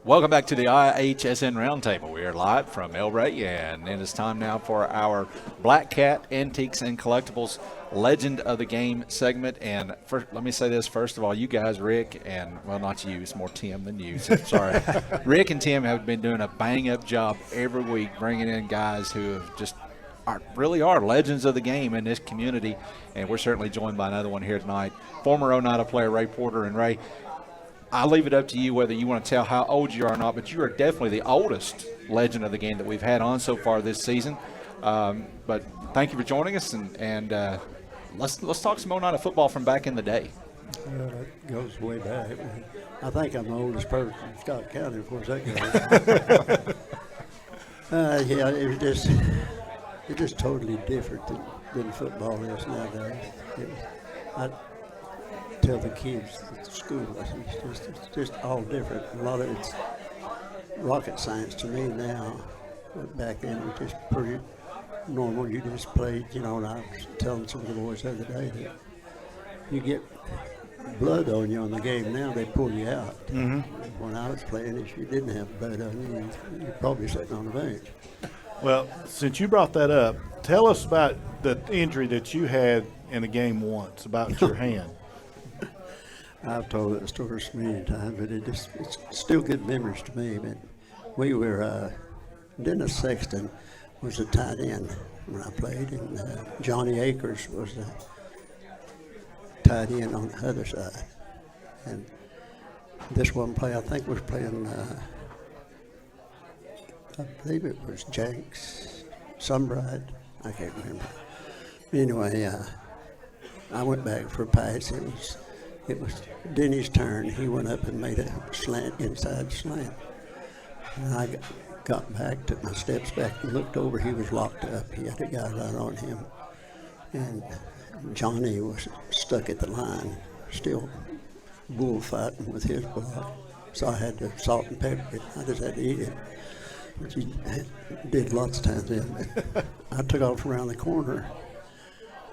Welcome back to the IHSN Roundtable. We are live from El Rey, and it is time now for our Black Cat Antiques and Collectibles Legend of the Game segment. And first, let me say this, first of all, you guys, Rick, and, well, not you, it's more Tim than you, so sorry. Rick and Tim have been doing a bang-up job every week bringing in guys who have just really are legends of the game in this community, and we're certainly joined by another one here tonight, former Oneida player Ray Porter. And Ray, I'll leave it up to you whether you want to tell how old you are or not, but you are definitely the oldest legend of the game that we've had on so far this season. But thank you for joining us, and let's talk some Oneida football from back in the day. Well, that goes way back. I think I'm the oldest person in Scott County, of course that goes. Yeah, it's just totally different than football is nowadays. I tell the kids at the school, it's just all different. A lot of it's rocket science to me now. But back then it was just pretty normal. You just played, and I was telling some of the boys the other day that you get blood on you on the game now, they pull you out. Mm-hmm. When I was playing, if you didn't have blood on you, you're probably sitting on the bench. Well, since you brought that up, tell us about the injury that you had in a game once, about your hand. I've told that story so many times, but it's still good memories to me. But we were, Dennis Sexton was the tight end when I played, and Johnny Akers was the tight end on the other side. And this one play, I think, was playing, I believe it was Jenks, Sunbride, I can't remember. Anyway, I went back for a pass. It was Denny's turn. He went up and made a inside slant. And I got back, took my steps back, and looked over. He was locked up. He had a guy right on him. And Johnny was stuck at the line, still bullfighting with his block. So I had to salt and pepper it. I just had to eat it, which he did lots of times then. I took off around the corner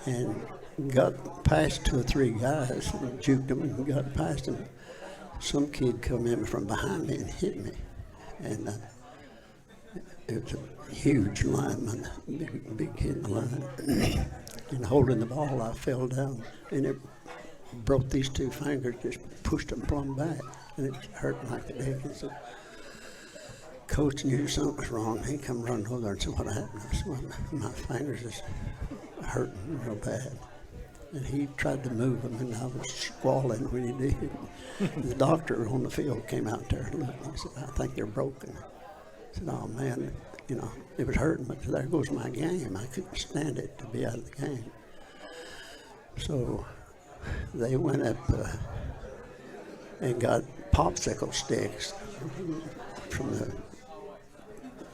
and got past 2 or 3 guys and juked them and got past them. Some kid come in from behind me and hit me. And it was a huge lineman, big kid in the line. And holding the ball, I fell down, and it broke these 2 fingers, just pushed them plumb back, and it hurt like the dickens. So Coach knew something was wrong. He come running over there and said, "What happened?" I said, "Well, my fingers is hurting real bad." And he tried to move them, and I was squalling when he did. The doctor on the field came out there and looked, and he said, "I think they're broken." I said, "Oh, man, it was hurting, but there goes my game. I couldn't stand it to be out of the game." So they went up and got popsicle sticks from the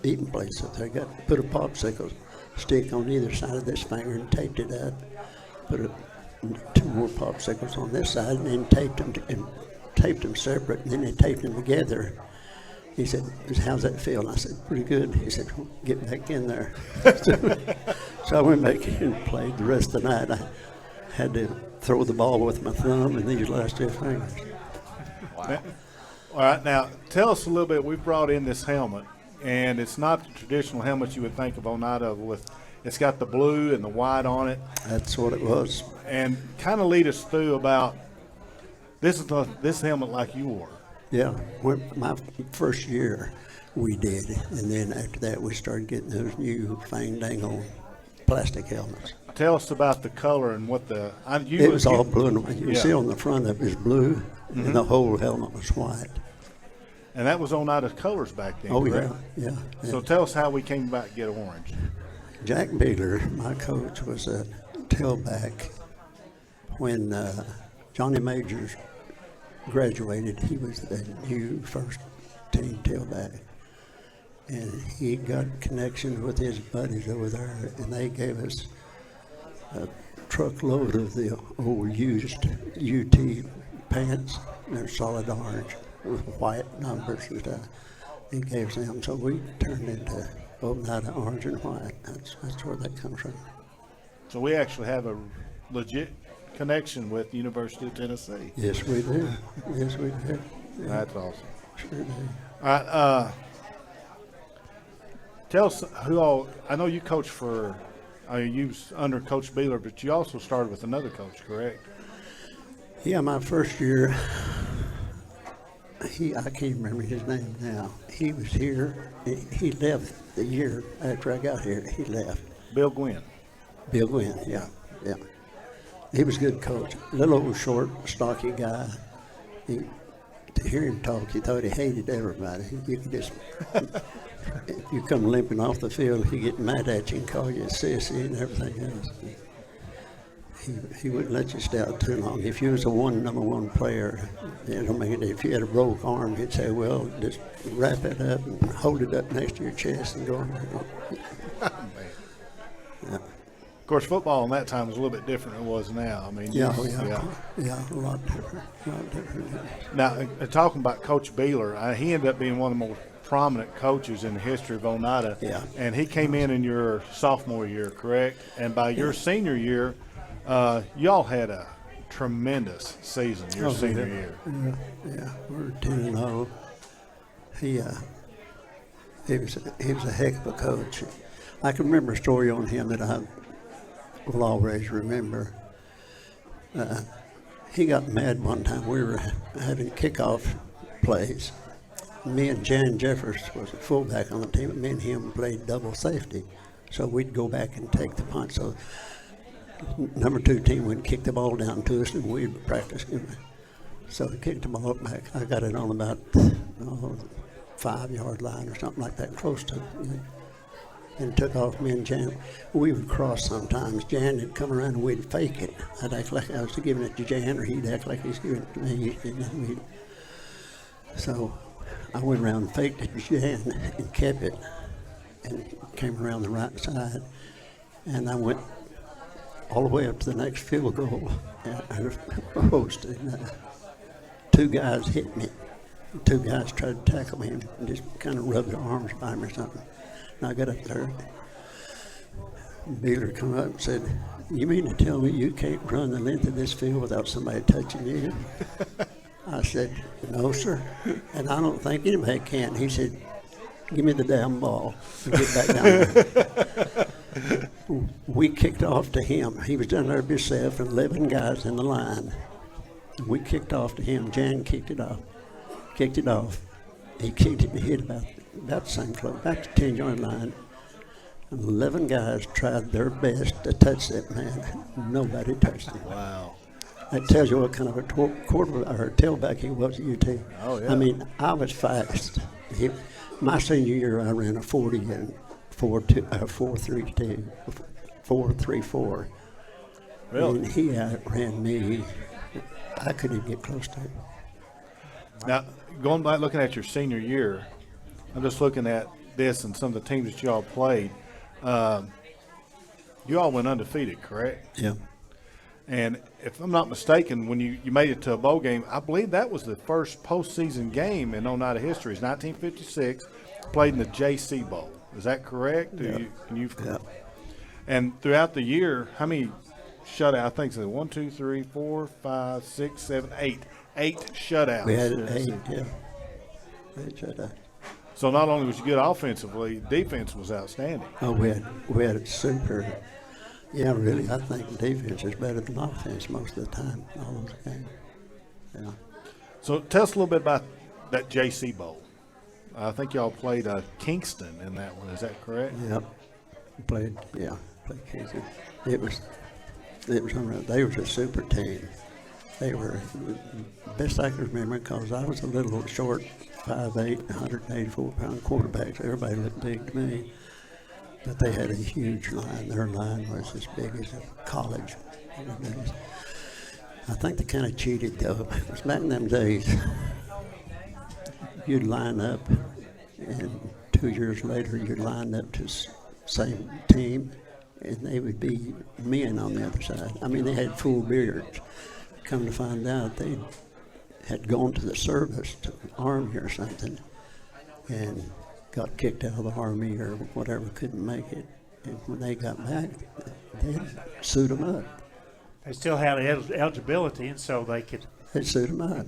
eating place that they got. Put a popsicle stick on either side of this finger and taped it up. Put 2 more popsicles on this side, and then taped them separate, and then they taped them together. He said, "How's that feel?" And I said, "Pretty good." He said, "Well, get back in there." So I went back in and played the rest of the night. I had to throw the ball with my thumb and these last 2 fingers. Wow. All right, now tell us a little bit. We've brought in this helmet, and it's not the traditional helmet you would think of Oneida with. It's got the blue and the white on it. That's what it was. And kind of lead us through about this helmet like you wore. Yeah, my first year we did, and then after that we started getting those new fang-dangle plastic helmets. Tell us about the color and what it was all blue and white. You can see on the front of it is blue, mm-hmm. and the whole helmet was white. And that was Oneida's colors back then, Oh, correct? yeah. So tell us how we came back to get orange. Jack Beegler, my coach, was a tailback when Johnny Majors graduated. He was the new first team tailback, and he got connections with his buddies over there, and they gave us a truckload of the old used UT pants. They're solid orange with white numbers and stuff. He gave them, so we turned into Oneida orange and white. That's where that comes from. So we actually have a legit connection with University of Tennessee. Yes, we do. Yes, we do. Yeah. That's awesome. Sure do. All right. Tell us who all. I know you coach for. You was under Coach Beeler, but you also started with another coach, correct? Yeah, my first year, I can't remember his name now. He was here. He left the year after I got here. He left. Bill Gwynn. Bill Gwynn, yeah. He was a good coach. A little old, short, stocky guy. To hear him talk, you thought he hated everybody. You could just, if you come limping off the field, he'd get mad at you and call you a sissy and everything else. He wouldn't let you stay out too long. If you was number one player, if you had a broke arm, he'd say, well, just wrap it up and hold it up next to your chest and go on. Yeah. Of course, football in that time was a little bit different than it was now. I mean, Yeah, a lot different. Now, talking about Coach Beeler, he ended up being one of the most prominent coaches in the history of Oneida. Yeah. And he came in your sophomore year, correct? And by your senior year, y'all had a tremendous season your senior year. Yeah, we were 10-0. He was a heck of a coach. I can remember a story on him that I will always remember. He got mad one time. We were having kickoff plays. Me and Jan Jeffers was a fullback on the team, and me and him played double safety. So we'd go back and take the punt. So number 2 team would kick the ball down to us, and we'd practice. So we kicked the ball back. I got it on about 5-yard line or something like that, close to it. And took off. Me and Jan, we would cross sometimes. Jan would come around and we'd fake it. I'd act like I was giving it to Jan, or he'd act like he was giving it to me. So I went around and faked it to Jan and kept it, and came around the right side. And I went all the way up to the next field goal post, and 2 guys hit me. 2 guys tried to tackle me and just kind of rubbed their arms by me or something. And I got up there. Beeler come up and said, "You mean to tell me you can't run the length of this field without somebody touching you?" I said, "No, sir. And I don't think anybody can." He said, "Give me the damn ball and get back down there." We kicked off to him. He was down there by himself and 11 guys in the line. We kicked off to him. Jan kicked it off. He kicked it and hit about the same close, back to 10-yard line. And 11 guys tried their best to touch that man. Nobody touched him. Wow. That tells you what kind of a tailback he was at UT. Oh, yeah. I mean, I was fast. My senior year, I ran a 40 and 4.32, 4.34. Really? And he outran me. I couldn't even get close to him. Now, going back looking at your senior year, I'm just looking at this and some of the teams that you all played. You all went undefeated, correct? Yeah. And if I'm not mistaken, when you made it to a bowl game, I believe that was the first postseason game in Oneida history. It's 1956, played in the JC Bowl. Is that correct? Yeah. Yeah. And throughout the year, how many shutouts? I think it's 1, 2, 3, 4, 5, 6, 7, 8. 8 shutouts. We had 8, yeah. 8 shutouts. So not only was you good offensively, defense was outstanding. Oh, we had it super. Yeah, really, I think defense is better than offense most of the time, all those games. Yeah. So tell us a little bit about that JC Bowl. I think y'all played Kingston in that one. Is that correct? Yep. Played Kingston. It was unreal. They was a super team. They were the best I can remember, because I was a little short, 5'8", 184-pound quarterbacks. Everybody looked big to me. But they had a huge line. Their line was as big as a college. I think they kind of cheated, though. It was back in them days. You'd line up, and 2 years later, you'd line up to same team, and they would be men on the other side. I mean, they had full beards. Come to find out, they had gone to the service, to the Army or something, and got kicked out of the Army or whatever, couldn't make it. And when they got back, they suit them up. They still had eligibility, and so they could. They suit them up.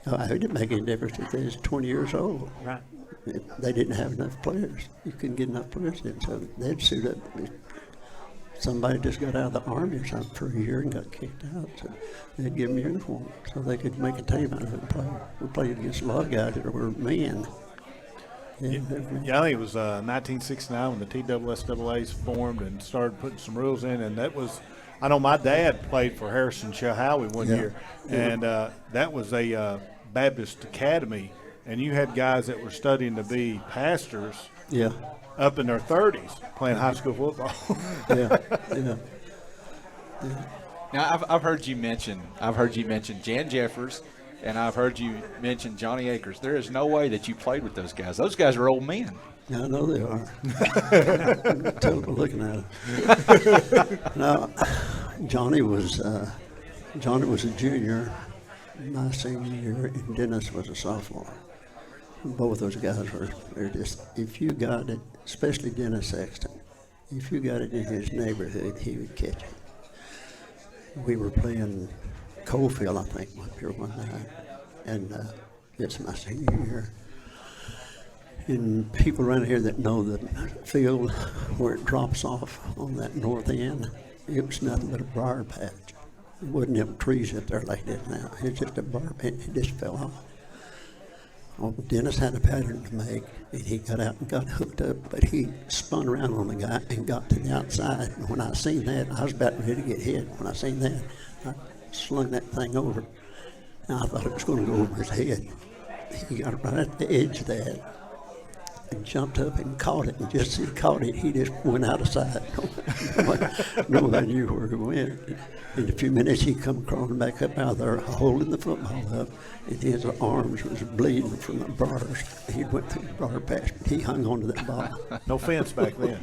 It didn't make any difference if they was 20 years old. Right. They didn't have enough players. You couldn't get enough players in, so they'd suit up. Somebody just got out of the Army or something for a year and got kicked out, so they'd give them uniform so they could make a team out of it and play. We played against a lot of guys that were men. Yeah, I think it was 1969 when the TSSAAs formed and started putting some rules in, and that was – I know my dad played for Harrison Chilhowie one year, and that was a Baptist academy, and you had guys that were studying to be pastors up in their 30s playing high school football. Now I've heard you mention Jan Jeffers, and I've heard you mention Johnny Akers. There is no way that you played with those guys. Those guys are old men. Yeah, I know they are. Tell them looking at them. Now, Johnny was a junior my senior year, and Dennis was a sophomore. Both those guys they're just, if you got it, especially Dennis Sexton, if you got it in his neighborhood, he would catch it. We were playing Coalfield, I think, up here one night, and it's my senior year. And people around here that know the field where it drops off on that north end, it was nothing but a briar patch. It wasn't them trees up there like this now. It's just a briar patch. It just fell off. Well, Dennis had a pattern to make, and he got out and got hooked up, but he spun around on the guy and got to the outside. And when I seen that, I was about ready to get hit. When I seen that, I slung that thing over. And I thought it was going to go over his head. He got right at the edge of that and jumped up and caught it. And just as he caught it, he just went out of sight. Nobody knew where he went. In a few minutes, he come crawling back up out of there, holding the football up, and his arms was bleeding from the bars. He went through the bar patch. He hung onto that ball. No fence back then.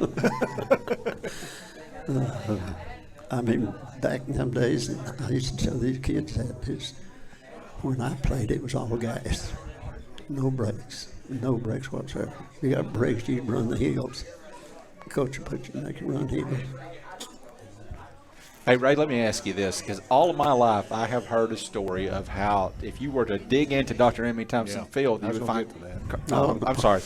I mean, back in them days, I used to tell these kids that when I played, it was all gas. No brakes. No brakes whatsoever. You got brakes, you run the hills. Coach will put you in there to run hills. Hey, Ray, let me ask you this, because all of my life I have heard a story of how if you were to dig into Dr. Emmy Thompson Field, you would find – no, I'm sorry.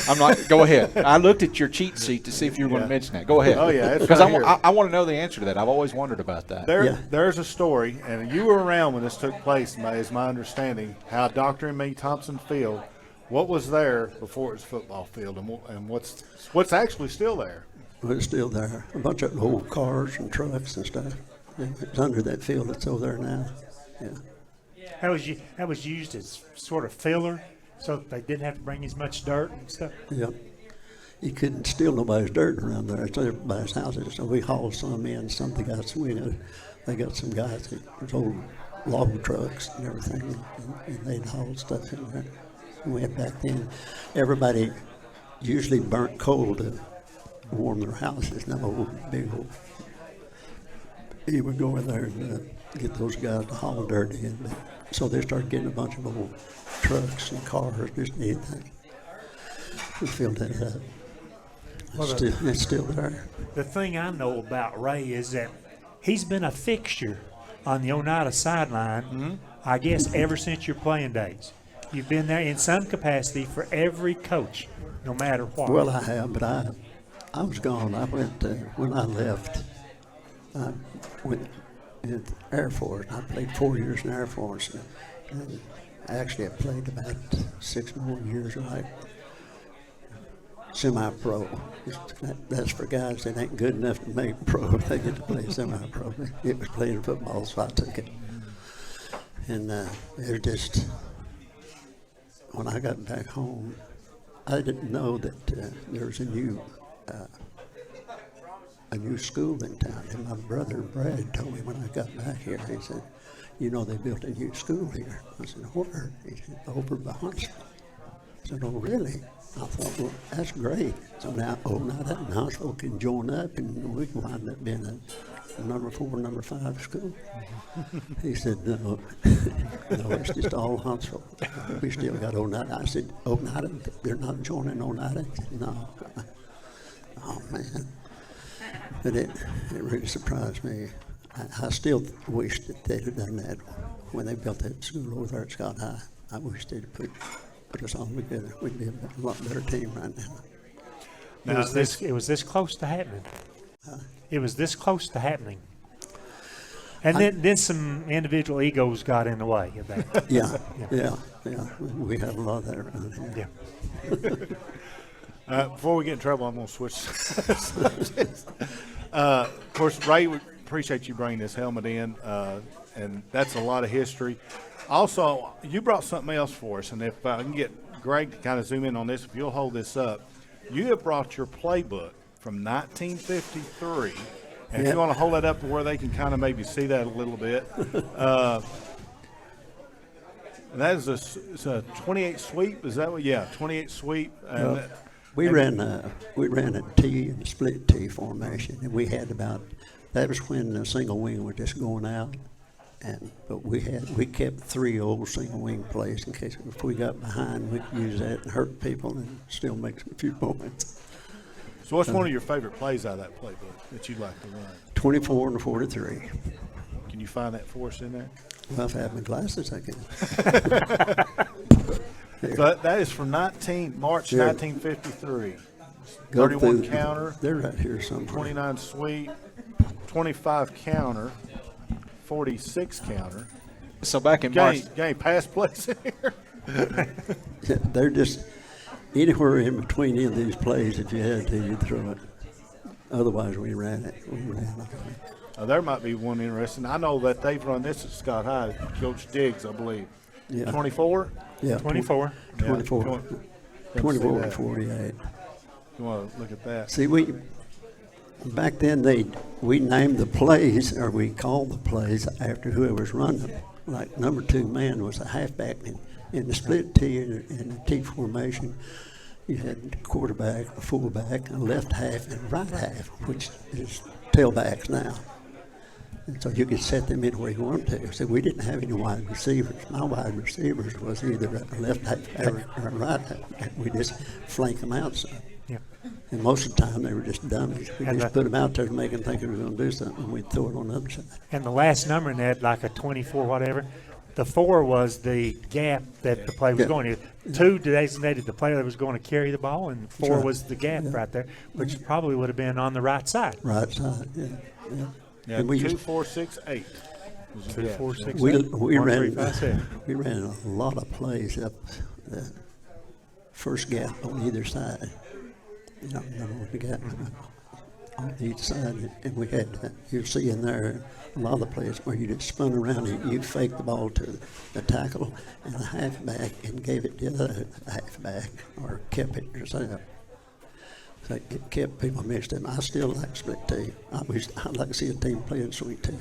I'm not – go ahead. I looked at your cheat sheet to see if you were going to mention that. Go ahead. Oh, yeah. Because I want to know the answer to that. I've always wondered about that. There's a story, and you were around when this took place, is my understanding, how Dr. Emmy Thompson Field, what was there before it was a football field, and what's actually still there? Well, it's still there. A bunch of old cars and trucks and stuff. Yeah, it's under that field that's over there now. Yeah. That was used as sort of filler, so they didn't have to bring as much dirt and stuff. Yep. You couldn't steal nobody's dirt around there. It's everybody's houses. So we hauled some in. Some of the guys, they got some guys that was old log trucks and everything, and they'd haul stuff in there. And we had back then, everybody usually burnt coal to warm their houses. Now, big old. He would go in there and get those guys to haul dirt in. So they started getting a bunch of old trucks and cars, just anything. We filled that up. It's still there. The thing I know about Ray is that he's been a fixture on the Oneida sideline, I guess, ever since your playing days. You've been there in some capacity for every coach, no matter what. Well, I have, but I was gone. I went, when I left, I went in the Air Force. I played 4 years in the Air Force. And actually, I played about 6 more years, like semi-pro. That's for guys that ain't good enough to make pro. They get to play semi-pro. It was playing football, so I took it. And it was just, when I got back home, I didn't know that there was a new school in town. And my brother Brad told me when I got back here, he said, "You know, they built a new school here." I said, "Where?" He said, "Over by Huntsville." I said, "Oh, really?" I thought, "Well, that's great." So now Oneida and Huntsville can join up, and we can wind up being a number 4, number 5 school. He said, "No, no, it's just all Huntsville. We still got Oneida." I said, "Oneida, they're not joining Oneida?" He said, "No." Oh, man. But it really surprised me. I still wish that they'd have done that when they built that school over there at Scott High. I wish they'd put us all together. We'd be a lot better team right now. It was this close to happening. It was this close to happening. And then some individual egos got in the way of that. Yeah. We have a lot of that around here. Yeah. Before we get in trouble, I'm going to switch. Of course, Ray, we appreciate you bringing this helmet in, and that's a lot of history. Also, you brought something else for us, and if I can get Greg to kind of zoom in on this, if you'll hold this up, you have brought your playbook from 1953. And if you want to hold that up to where they can kind of maybe see that a little bit. That is a 28 sweep. Is that what? Yeah, 28 sweep. We ran a T and a split T formation, and we had that was when the single wing was just going out, but we kept 3 old single wing plays in case if we got behind, we could use that and hurt people and still make a few points. So what's one of your favorite plays out of that playbook that you'd like to run? 24 and 43. Can you find that for us in there? Well, if I have my glasses, I can. So that is from March 1953. Go 31 through, counter, they're right here somewhere. 29 sweep, 25 counter, 46 counter. So back in March, Game pass plays in here. Yeah, they're just anywhere in between any of these plays. If you had to, you'd throw it. Otherwise, we ran it. There might be one interesting. I know that they've run this at Scott High. Coach Diggs, I believe. Yeah. 24? Yeah. 24. 24. Yeah. 24 and 48. You want to look at that? See, back then we named the plays, or we called the plays after whoever's running them. Like number 2 man was a halfback in the split T and the T formation. You had a quarterback, a fullback, a left half, and a right half, which is tailbacks now. And so you could set them in where you wanted to. So we didn't have any wide receivers. My wide receivers was either a left half or a right half. And we just flank them out some. Yeah. And most of the time they were just dummies. We just put them out there to make them think they were going to do something, and we'd throw it on the other side. And the last number in that, like a 24, whatever, the 4 was the gap that the play was going in. 2 designated the player that was going to carry the ball, and 4 right. was the gap right there, which probably would have been on the right side. Right side, yeah. Yeah, And we 2, 4, 6, 8. 2, 4, 6, We 8. 1, 3, 5, 7. we ran a lot of plays up the first gap on either side. You know what the gap on each side, and we had you'll see in there a lot of the plays where you just spun around and you faked the ball to the tackle and a halfback and gave it to the other halfback or kept it yourself. So it kept people mixed up. I still like split T. I'd like to see a team playing sweet T.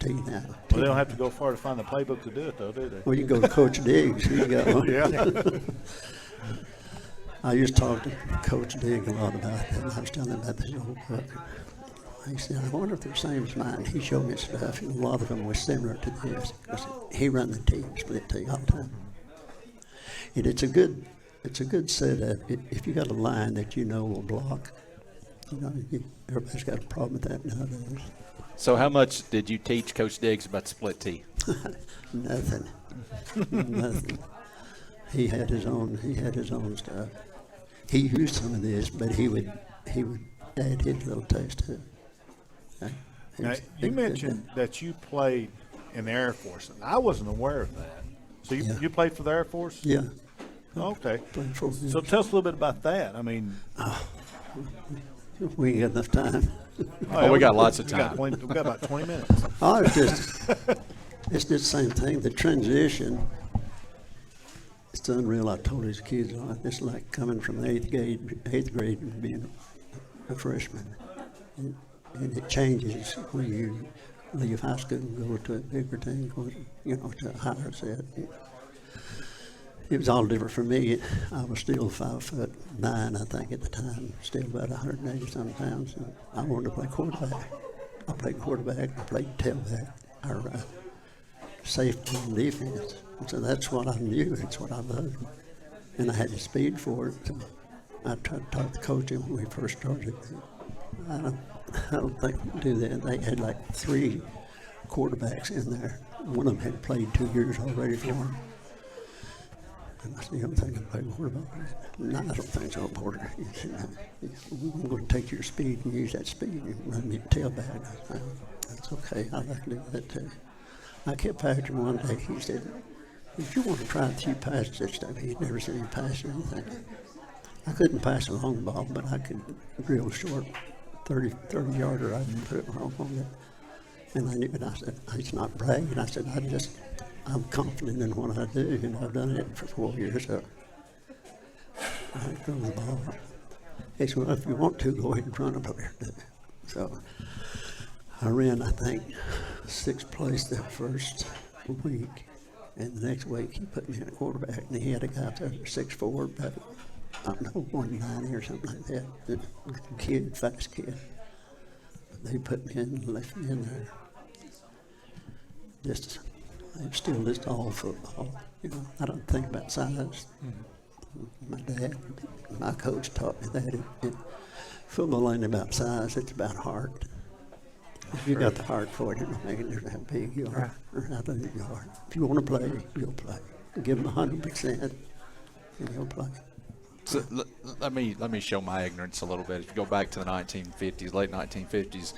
T now. Well, they don't have to go far to find the playbook to do it, though, do they? Well, you go to Coach Diggs. He got one. Yeah. I used to talk to Coach Diggs a lot about that. And I was telling him about this old book. He said, I wonder if they're the same as mine. He showed me stuff, and a lot of them was similar to this. Because he run the team, split T all the time. And it's a good setup. If you got a line that you know will block, everybody's got a problem with that nowadays. so how much did you teach Coach Diggs about split T? Nothing. Nothing. He had his own stuff. He used some of this, but he would add his little taste to it. Now, you mentioned that you played in the Air Force. I wasn't aware of that. So you played for the Air Force? Yeah. Okay. Played 4 years. So tell us a little bit about that. I mean, We ain't got enough time. We got lots of we got time. we got about 20 minutes. Oh, it's just the same thing. The transition, it's unreal. I told these kids, it's like coming from the eighth grade and being a freshman. And it changes when you leave high school and go to a bigger team, to a higher set. It was all different for me. I was still 5'9", I think, at the time, still about 180-some pounds. And I wanted to play quarterback. I played quarterback, I played tailback, or safety and defense. And so that's what I knew. It's what I loved. And I had the speed for it. So I tried to talk to the coach when we first started. I don't think they do that. They had like 3 quarterbacks in there. One of them had played 2 years already for them. And I said, you don't think I can play quarterback? No, I don't think so, Porter. He said, no. I'm going to take your speed and use that speed and run me the tailback. I said, that's okay. I like to do that too. I kept after one day. He said, if you want to try a few passes and stuff, he'd never seen me pass or anything. I couldn't pass a long ball, but I could real short 30-yarder. I could put it wrong on it. And I knew it. I said, it's not bragging. I said, I'm confident in what I do, and I've done it for 4 years. So I throw the ball. He said, well, if you want to, go ahead and run a player. So I ran, I think, 6th place that first week. And the next week, he put me in a quarterback, and he had a guy up there 6'4", about, I don't know, 190 or something like that. Good kid, fast kid. But they put me in and left me in there. It's still just all football. You know, I don't think about size. Mm-hmm. My dad, my coach taught me that. Football ain't about size, it's about heart. If you got the heart for it, it don't make a difference how big you are or how little you are. If you want to play, you'll play. Give them 100%, and you'll play. So let me show my ignorance a little bit. If you go back to the 1950s, late 1950s,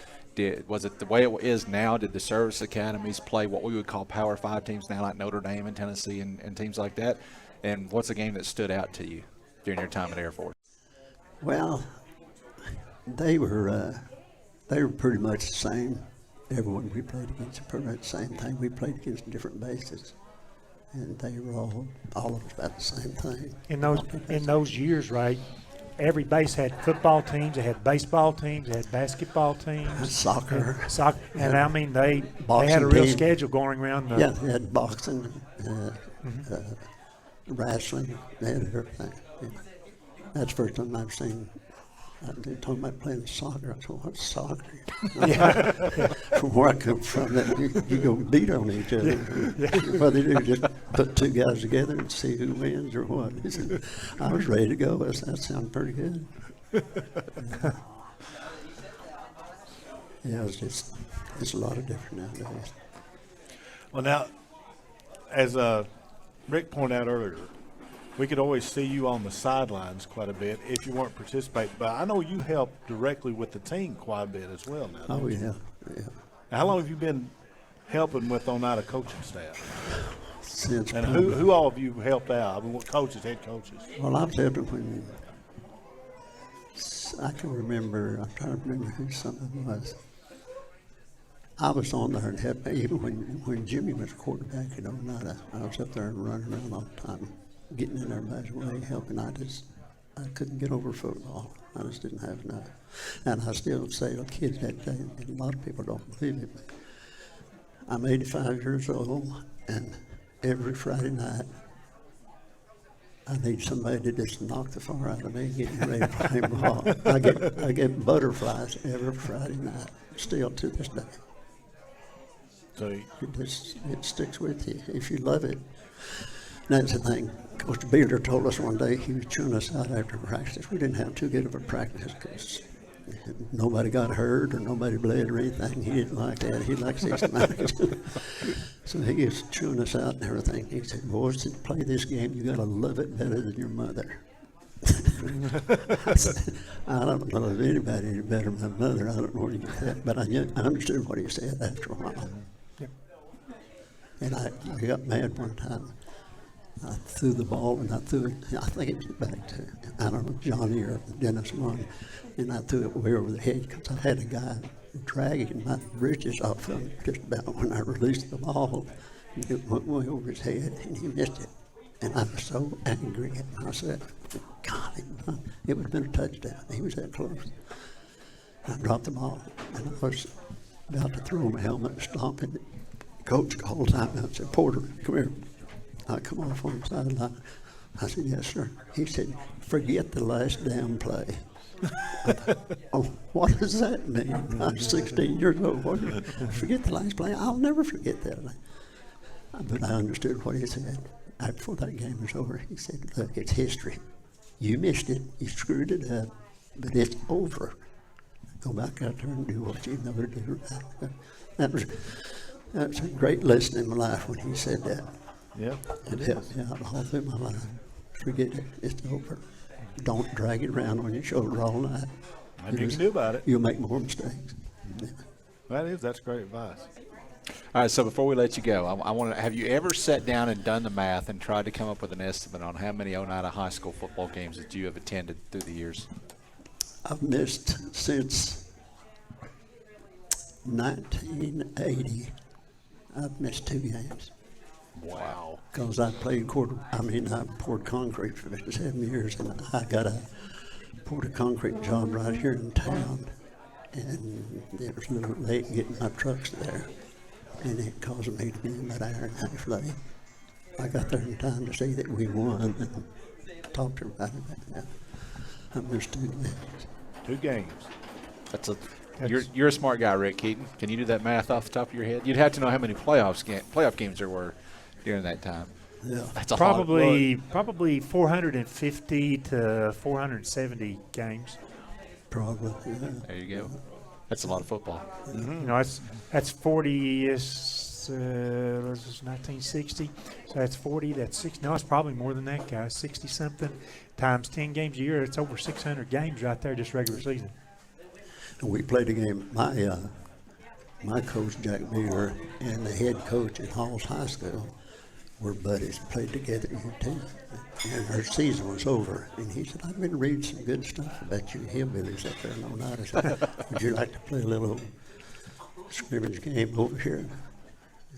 was it the way it is now? Did the service academies play what we would call Power 5 teams now, like Notre Dame and Tennessee and teams like that? And what's a game that stood out to you during your time at Air Force? Well, they were pretty much the same. Everyone we played against pretty much the same thing. We played against different bases, and they were all of us about the same thing. In those years, right? Every base had football teams, they had baseball teams, they had basketball teams, soccer, and I mean they had a real schedule going around. Yeah, they had boxing, wrestling, they had everything. Yeah. That's the first time I've seen. They were talking about playing soccer. I said, what's soccer? From where I come from, you go beat on each other. What they do, just put 2 guys together and see who wins or what. He said, I was ready to go. I said, that sounded pretty good. Yeah, it's a lot of different nowadays. Well, now, as Rick pointed out earlier, we could always see you on the sidelines quite a bit if you weren't participating. But I know you help directly with the team quite a bit as well now. Oh, yeah. Now, how long have you been helping with Oneida coaching staff? Since and who all have you helped out? I mean, what coaches, head coaches? Well, I've helped when I can remember. I'm trying to remember who some of them was. I was on there and helped. Even when Jimmy was quarterback at Oneida, I was up there and running around all the time, getting in everybody's way, helping. I couldn't get over football. I just didn't have enough. And I still say to kids that day, and a lot of people don't believe it, but I'm 85 years old, and every Friday night, I need somebody to just knock the far out of me, get me ready to play ball. I get butterflies every Friday night, still to this day. So It sticks with you if you love it. And that's the thing. Coach Beeler told us one day he was chewing us out after practice. We didn't have too good of a practice because nobody got hurt or nobody bled or anything. He didn't like that. He likes systematics. So he was chewing us out and everything. He said, boys, to play this game, you got to love it better than your mother. I said, I don't know if anybody any better than my mother. I don't know where you get that. But I understood what he said after a while. And I got mad one time. I threw the ball and I threw it, I think it was back to, I don't know, Johnny or Dennis one, and I threw it way over the head because I had a guy dragging my britches off of him just about when I released the ball. And it went way over his head and he missed it. And I was so angry at myself. God, it would have been a touchdown. He was that close. I dropped the ball and I was about to throw my helmet and stomp it. Coach called time out and said, Porter, come here. I come off on the sideline. I said, yes, sir. He said, forget the last damn play. I thought, oh, what does that mean? I'm 16 years old. Forget the last play? I'll never forget that. But I understood what he said. Before that game was over, he said, look, it's history. You missed it. You screwed it up. But it's over. Go back out there and do what you know to do. That was a great lesson in my life when he said that. Yeah. It helped me out all through my life. Forget it. It's over. Don't drag it around on your shoulder all night. Nothing you can do about it. You'll make more mistakes. Yeah. That's great advice. All right, so before we let you go, I want to have you ever sat down and done the math and tried to come up with an estimate on how many Oneida High School football games that you have attended through the years? I've missed since 1980. I've missed 2 games. Wow. Because I poured concrete for 7 years, and I got a poured a concrete job right here in town, and it was a little late getting my trucks there, and it caused me to be about an hour and a half late. I got there in time to see that we won and talk to everybody about that. I missed 2 games. 2 games. You're a smart guy, Rick Keaton. Can you do that math off the top of your head? You'd have to know how many playoff games there were during that time. Yeah. That's a Probably 450 to 470 games. Probably, yeah. There you go. That's a lot of football. You know, that's 40 is 1960. So that's 40. That's 60. No, it's probably more than that, guys. 60 something times 10 games a year. It's over 600 games right there, just regular season. And we played a game. My coach Jack Mueller and the head coach at Halls High School were buddies, played together at UT. And our season was over, and he said, "I've been reading some good stuff about you hillbillies up there in Oneida. Would you like to play a little scrimmage game over here?"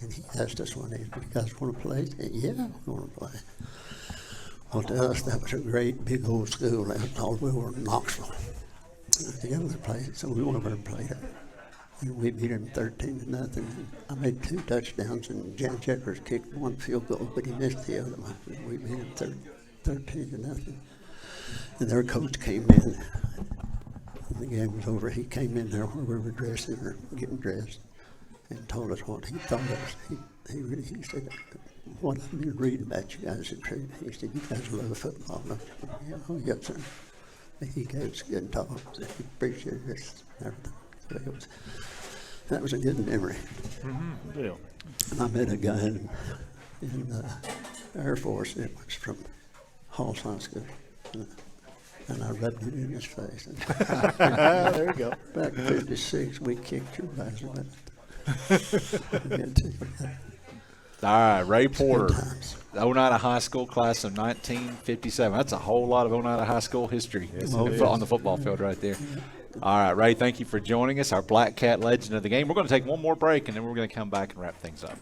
And he asked us one day, "Do you guys want to play?" I said, "Yeah, we want to play." Well, to us, that was a great big old school out all the way over in Knoxville. The other played, so we went over and played it. And we beat him 13-0. I made 2 touchdowns, and Jan Checkers kicked 1 field goal, but he missed the other one. We beat him 13-0. And their coach came in. When the game was over, he came in there where we were dressing or getting dressed, and told us what he thought of us. He said, "What I've been reading about you guys is true." He said, "You guys love football, don't you?" "Yeah, oh, yes, sir." He gave us a good talk. He appreciated us and everything. So that was a good memory. Mm-hmm. Yeah. And I met a guy in the Air Force that was from Halls High School. And I rubbed it in his face. There you go. Back in 56, we kicked your guys' butt. All right, Ray Porter, Good times. the Oneida High School class of 1957. That's a whole lot of Oneida High School history on the football field right there. All right, Ray, thank you for joining us, our Black Cat legend of the game. We're going to take one more break, and then we're going to come back and wrap things up.